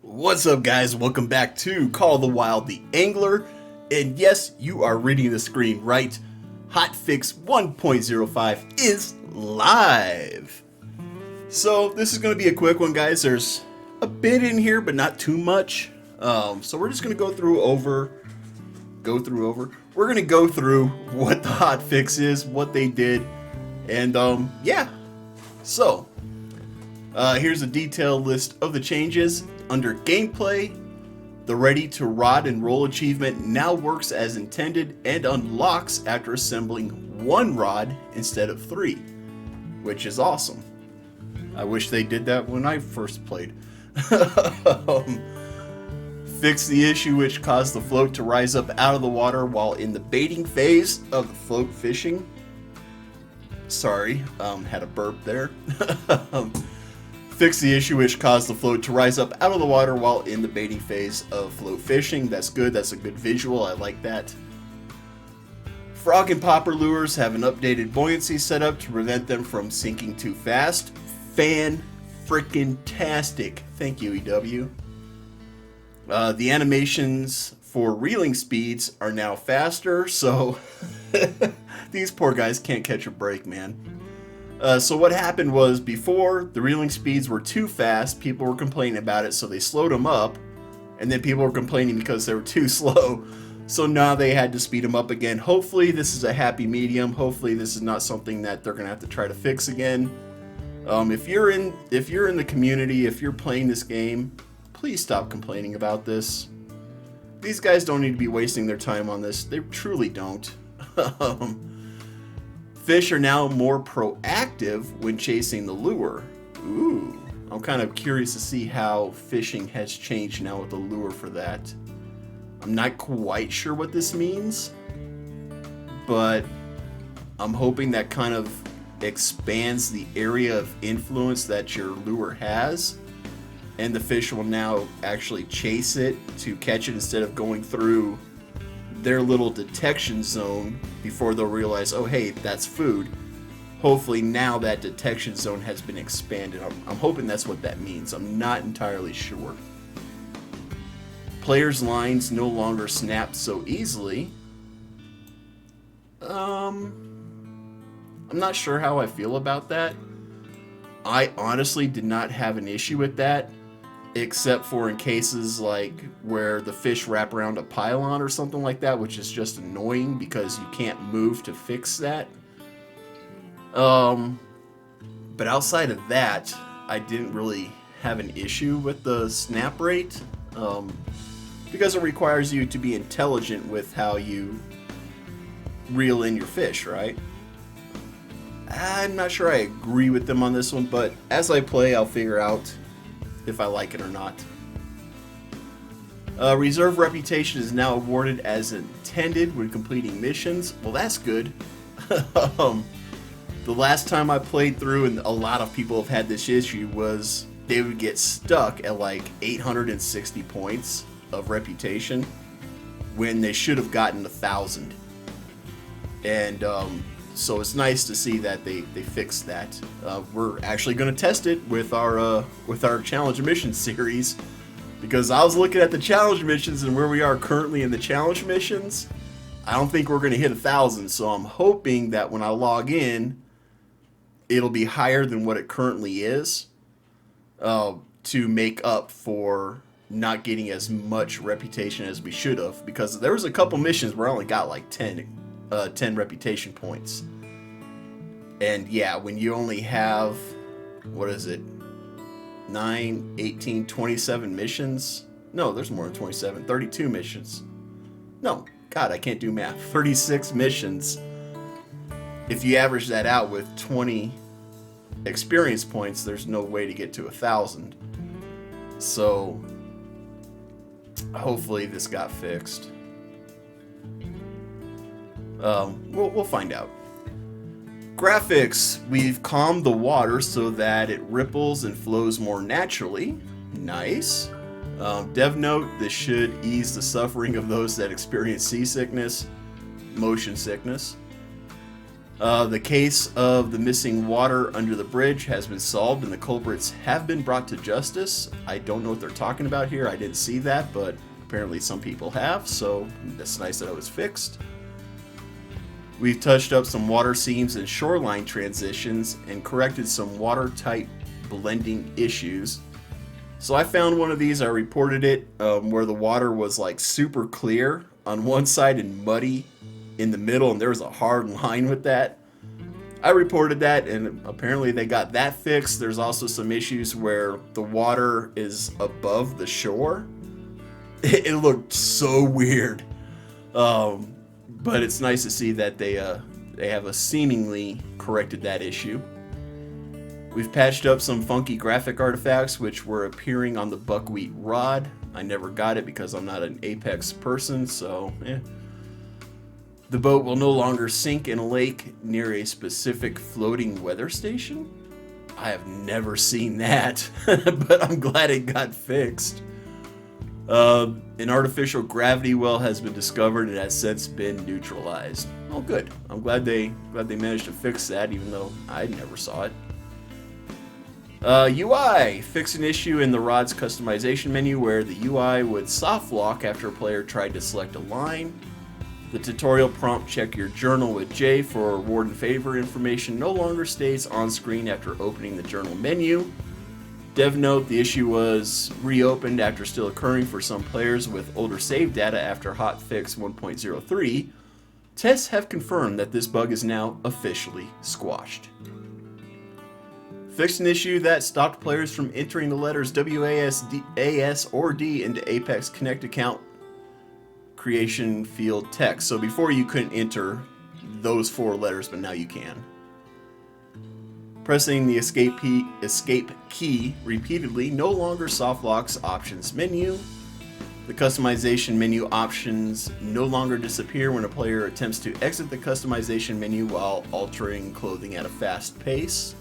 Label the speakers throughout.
Speaker 1: What's up, guys? Welcome back to Call of the Wild the Angler. And yes, you are reading the screen right. Hotfix 1.05 is live. So this is going to be a quick one, guys. There's a bit in here, but not too much. So we're just going to go through. We're going to go through what the hotfix is, what they did, and yeah. So here's a detailed list of the changes. Under gameplay, the ready to rod and roll achievement now works as intended and unlocks after assembling one rod instead of 3, which is awesome. I wish they did that when I first played. Fix the issue which caused the float to rise up out of the water while in the baiting phase of the float fishing. Sorry, had a burp there. Fix the issue which caused the float to rise up out of the water while in the baiting phase of float fishing. That's good. That's a good visual. I like that. Frog and popper lures have an updated buoyancy setup to prevent them from sinking too fast. Fan-frickin-tastic. Thank you, EW. The animations for reeling speeds are now faster, so these poor guys can't catch a break, man. So what happened was, before, the reeling speeds were too fast, people were complaining about it, so they slowed them up, and then people were complaining because they were too slow, so now they had to speed them up again. Hopefully this is a happy medium. Hopefully this is not something that they're going to have to try to fix again. If you're in the community, if you're playing this game, please stop complaining about this. These guys don't need to be wasting their time on this. They truly don't. Fish are now more proactive when chasing the lure. Ooh, I'm kind of curious to see how fishing has changed now with the lure for that. I'm not quite sure what this means, but I'm hoping that kind of expands the area of influence that your lure has, and the fish will now actually chase it to catch it instead of going through their little detection zone before they'll realize, oh hey, that's food. Hopefully now that detection zone has been expanded. I'm hoping that's what that means. I'm not entirely sure. Players' lines no longer snap so easily. I'm not sure how I feel about that. I honestly did not have an issue with that, except for in cases like where the fish wrap around a pylon or something like that, which is just annoying because you can't move to fix that. But outside of that, I didn't really have an issue with the snap rate, because it requires you to be intelligent with how you reel in your fish, right? I'm not sure I agree with them on this one, but as I play, I'll figure out if I like it or not. Reserve reputation is now awarded as intended when completing missions. Well, that's good. The last time I played through, and a lot of people have had this issue, was they would get stuck at like 860 points of reputation when they should have gotten 1,000. And so it's nice to see that they fixed that. We're actually going to test it with our challenge mission series, because I was looking at the challenge missions and where we are currently in the challenge missions. I don't think we're going to hit 1,000, so I'm hoping that when I log in, it'll be higher than what it currently is, to make up for not getting as much reputation as we should have, because there was a couple missions where I only got like 10 reputation points. And yeah, when you only have, what is it, 9, 18, 27 missions? No, there's more than 27, 32 missions. No, God, I can't do math. 36 missions. If you average that out with 20 experience points, there's no way to get to 1,000. So hopefully this got fixed. We'll find out. Graphics. We've calmed the water so that it ripples and flows more naturally. Nice. Dev note, this should ease the suffering of those that experience seasickness, motion sickness. The case of the missing water under the bridge has been solved and the culprits have been brought to justice. I don't know what they're talking about here. I didn't see that, but apparently some people have, so that's nice that it was fixed. We've touched up some water seams and shoreline transitions and corrected some water-tight blending issues. So I found one of these, I reported it, where the water was like super clear on one side and muddy in the middle, and there was a hard line with that. I reported that, and apparently they got that fixed. There's also some issues where the water is above the shore. It looked so weird. But it's nice to see that they have a seemingly corrected that issue. We've patched up some funky graphic artifacts which were appearing on the buckwheat rod. I never got it because I'm not an Apex person, so The boat will no longer sink in a lake near a specific floating weather station. I have never seen that, but I'm glad it got fixed. An artificial gravity well has been discovered and has since been neutralized. Oh, good. I'm glad they managed to fix that, even though I never saw it. UI fix an issue in the rod's customization menu where the UI would soft lock after a player tried to select a line. The tutorial prompt "check your journal with J for reward and favor" information no longer stays on screen after opening the journal menu. Dev note: the issue was reopened after still occurring for some players with older save data after Hotfix 1.03. Tests have confirmed that this bug is now officially squashed. Fixed an issue that stopped players from entering the letters WAS, or D into Apex Connect account creation field text. So before you couldn't enter those 4 letters, but now you can. Pressing the escape key repeatedly no longer soft locks options menu. The customization menu options no longer disappear when a player attempts to exit the customization menu while altering clothing at a fast pace.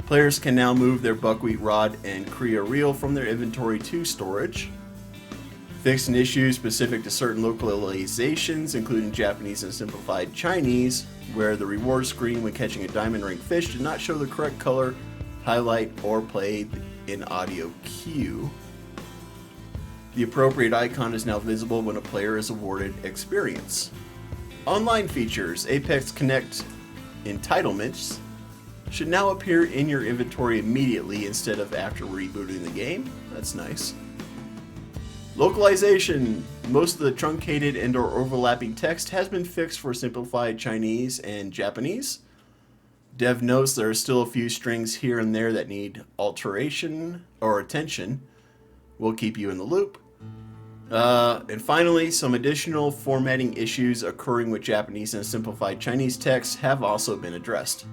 Speaker 1: Players can now move their buckwheat rod and Korea reel from their inventory to storage. Fixed an issue specific to certain localizations, including Japanese and simplified Chinese, where the reward screen when catching a diamond ring fish did not show the correct color, highlight, or play in audio cue. The appropriate icon is now visible when a player is awarded experience. Online features: Apex Connect entitlements should now appear in your inventory immediately instead of after rebooting the game. That's nice. Localization: most of the truncated and or overlapping text has been fixed for simplified Chinese and Japanese. Dev notes there are still a few strings here and there that need alteration or attention. We'll keep you in the loop. And finally, some additional formatting issues occurring with Japanese and simplified Chinese text have also been addressed.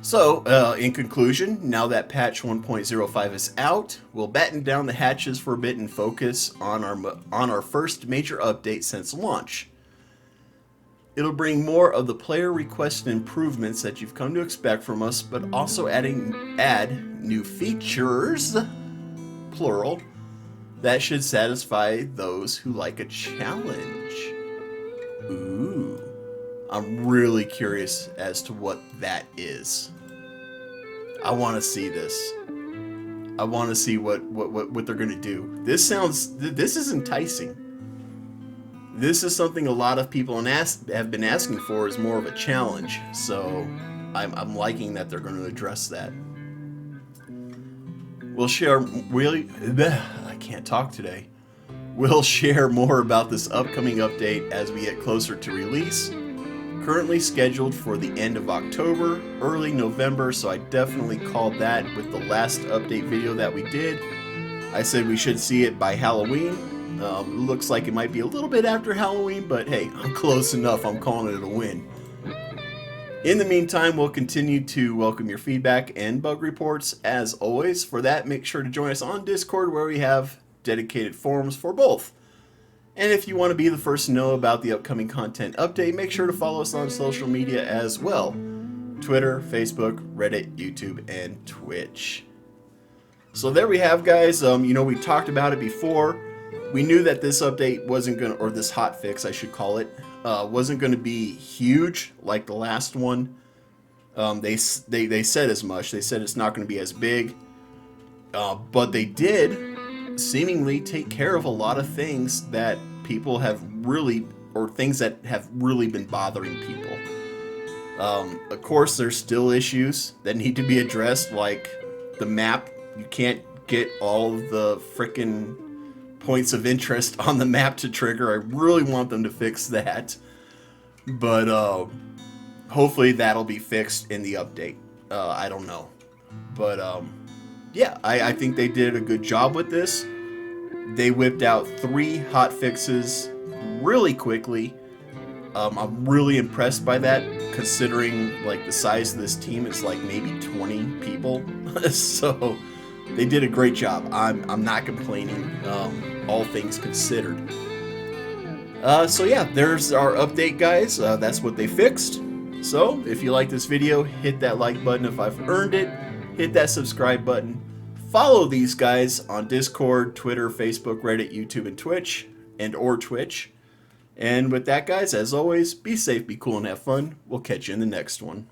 Speaker 1: So, in conclusion, now that patch 1.05 is out, we'll batten down the hatches for a bit and focus on our first major update since launch. It'll bring more of the player requested improvements that you've come to expect from us, but also add new features, plural, that should satisfy those who like a challenge. Ooh. I'm really curious as to what that is. I want to see this. I want to see what they're going to do. This is enticing. This is something a lot of people have been asking for, is more of a challenge. So I'm liking that they're going to address that. I can't talk today. We'll share more about this upcoming update as we get closer to release. Currently scheduled for the end of October, early November, so I definitely called that with the last update video that we did. I said we should see it by Halloween. It looks like it might be a little bit after Halloween, but hey, I'm close enough. I'm calling it a win. In the meantime, we'll continue to welcome your feedback and bug reports as always. For that, make sure to join us on Discord, where we have dedicated forums for both. And if you want to be the first to know about the upcoming content update, make sure to follow us on social media as well. Twitter, Facebook, Reddit, YouTube, and Twitch. So there we have, guys. We talked about it before. We knew that this update wasn't going to, or this hotfix, I should call it, Wasn't going to be huge like the last one. They said as much. They said it's not going to be as big. But they did seemingly take care of a lot of things that people have really, or things that have really been bothering people. Of course, there's still issues that need to be addressed, like the map. You can't get all of the frickin' points of interest on the map to trigger. I really want them to fix that. But hopefully that'll be fixed in the update. I don't know. But yeah, I think they did a good job with this. They whipped out 3 hot fixes really quickly. I'm really impressed by that, considering like the size of this team is like maybe 20 people. So they did a great job. I'm not complaining, all things considered. So yeah, there's our update, guys. That's what they fixed. So if you like this video, hit that like button if I've earned it. Hit that subscribe button. Follow these guys on Discord, Twitter, Facebook, Reddit, YouTube, and Twitch, or Twitch. And with that, guys, as always, be safe, be cool, and have fun. We'll catch you in the next one.